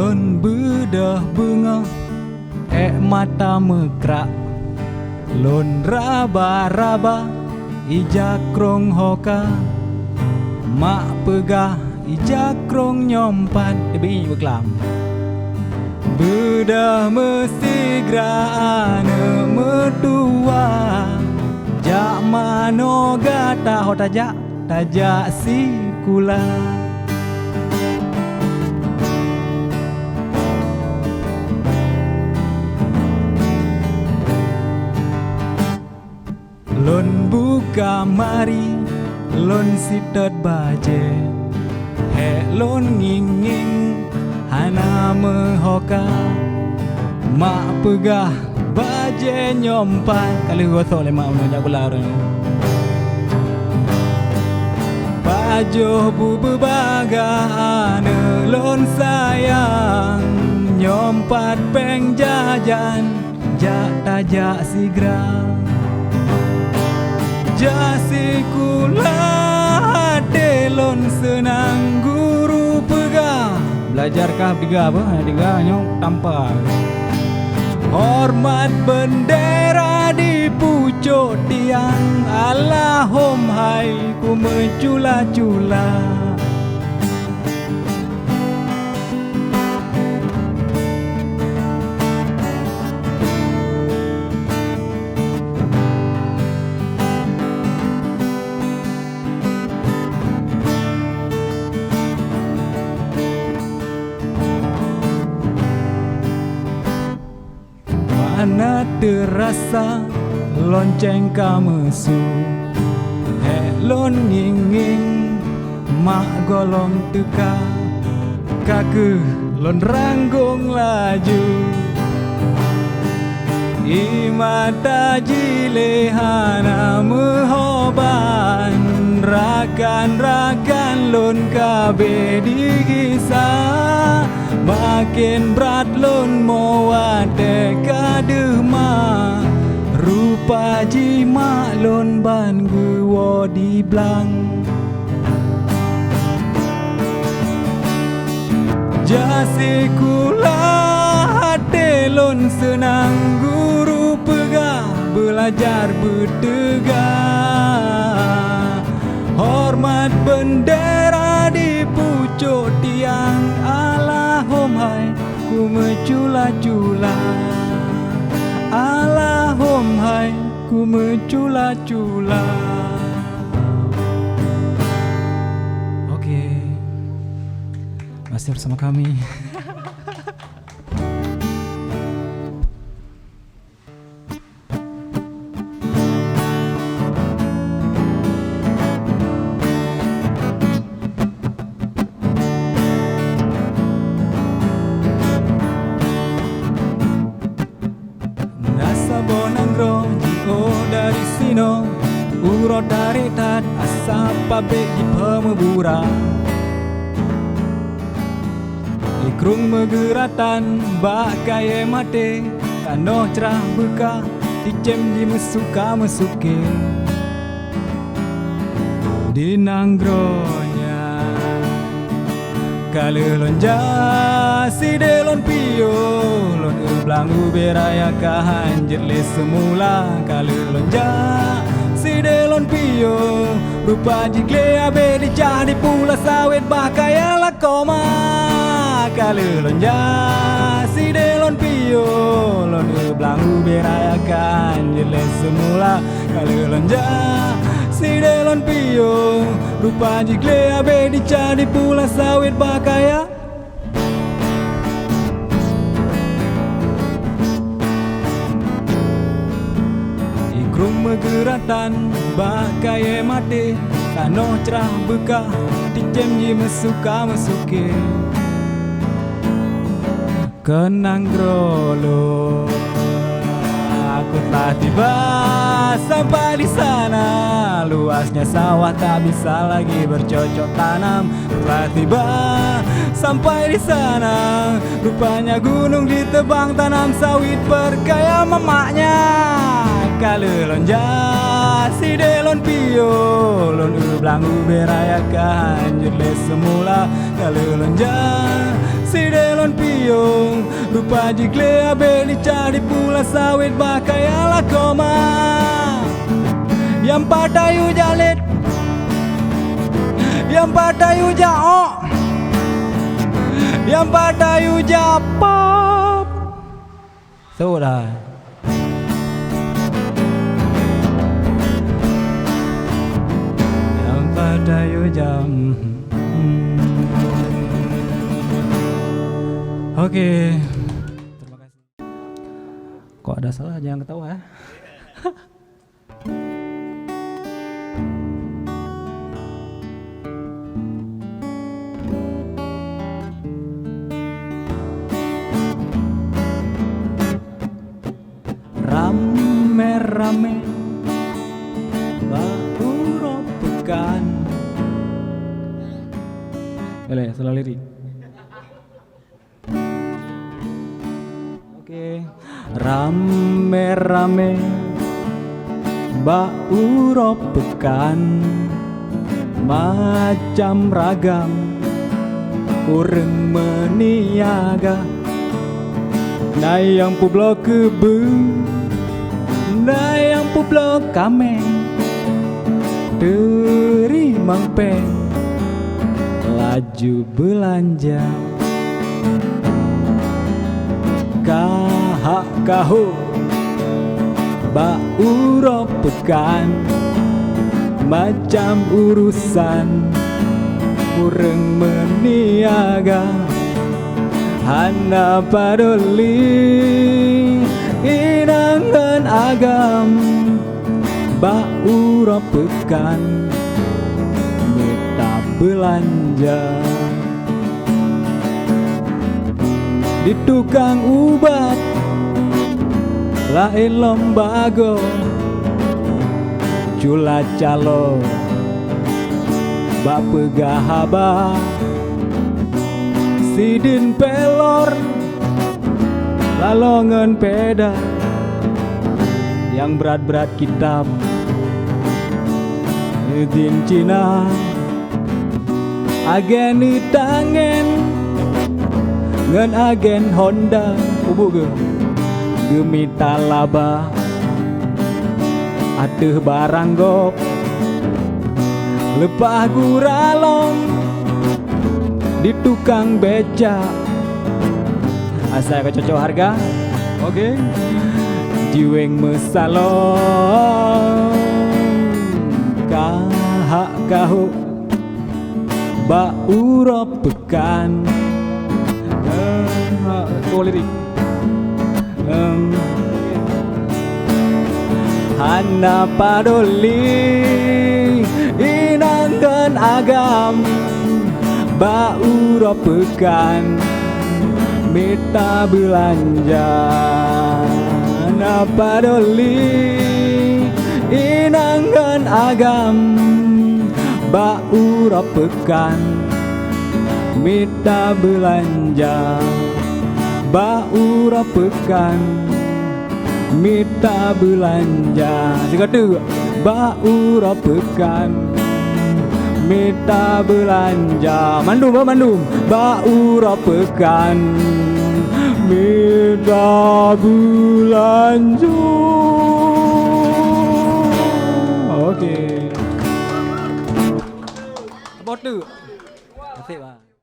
Lon bedah bunga mata mekrak. Lon raba-raba ijak krong hoka. Mak pegah ijak krong nyompan. Dia bengi berkelam. Bedah mesti gerana medua. Jak mano gata ho tajak si kula. Lon buka mari, lon sitet baje. Lon nging-nging, hana mehoka. Mak pegah baje nyompan. Kali gosok le mak menojak gula orang. Bajo bu berbagane lon sayang. Nyompat peng jajan, jak tajak sigra. Jasi kula delon senang guru pegah. Belajarkah diga apa? Diga nyong tampar. Hormat bendera di pucuk tiang. Allahum hai ku mencula-cula. Mana terasa lonceng kamesu. Lon nging-nging mak golong teka. Kake lon ranggung laju. Imata jilehana mehoban. Rakan-rakan lon kabe digisah. Makin berat lon mawa dekade mak. Rupa jimak lon ban guwo di blang. Jasi kula hati lon senang guru pegah. Belajar bertegak. Hormat bendera di pucuk tiang. Allahum hai ku mencula-cula. Allahum hai ku mencula-cula. Oke, masih bersama kami. Bonangro jio dari sino. Uro dari tat asap pabrik di pemebura. Ikrung megeratan bakai mate. Kanoh cerah buka dicem di mesuka-mesuke. Di nanggronya kali lonja si delon pio. Lon ublang uberaya kahanjir le semula. Kali lonja si delon pio. Rupa jigle abe dijadi pula sawit bakaya lakoma. Kali lonja si delon pio. Lon ublang uberaya kahanjir le semula. Kali lonja si delon pio. Rupa jigle abe dijadi pula sawit bakaya. Ikrung megeratan bakai mate. Kanoh cerah bekah dicem ji mesuka-mesuke. Kenang grolo aku telah tiba sampai di sana. Luasnya sawah tak bisa lagi bercocok tanam. Telah tiba sampai di sana. Rupanya gunung ditebang tanam sawit berkaya mamaknya. Kali lonja si delon pio. Lon ublang uberaya kahanjir le semula. Kali lonja si delon pio. pio rupa jikle abe dicari pula sawit bakai ala koma yang patayu jalit yang patayu jao yang patayu japap sudah yang patayu jam. Oke. Terima kasih. Kok ada salah jangan ketawa ya. Rame-rame bau pekan. Boleh, salah lirik. Oke. Rame-rame bau pekan macam ragam urang meniaga nayang publok kebe nayang publok kame teri mangpeng laju belanja kahak kahu bau pekan macam urusan urang meniaga hana paduli inangan agam bau pekan meta belanja di tukang ubat lain lembago cula calo bak pegahaba sidin pelor lalongan peda yang berat-berat kitab din Cina agen di tangan ngan agen Honda ubu ge gemita laba atuh barang gop lepah guralong di tukang beca asa kecocok harga oke jiweng mesalong kahak kahu bau pekan lirik hana paduli inangkan agam bau pekan meta belanja hana paduli inangkan agam bau pekan meta belanja bau pekan meta belanja segala bau pekan meta belanja mandum bau pekan meta belanja. Oke. Bot tu. Asik, Pak.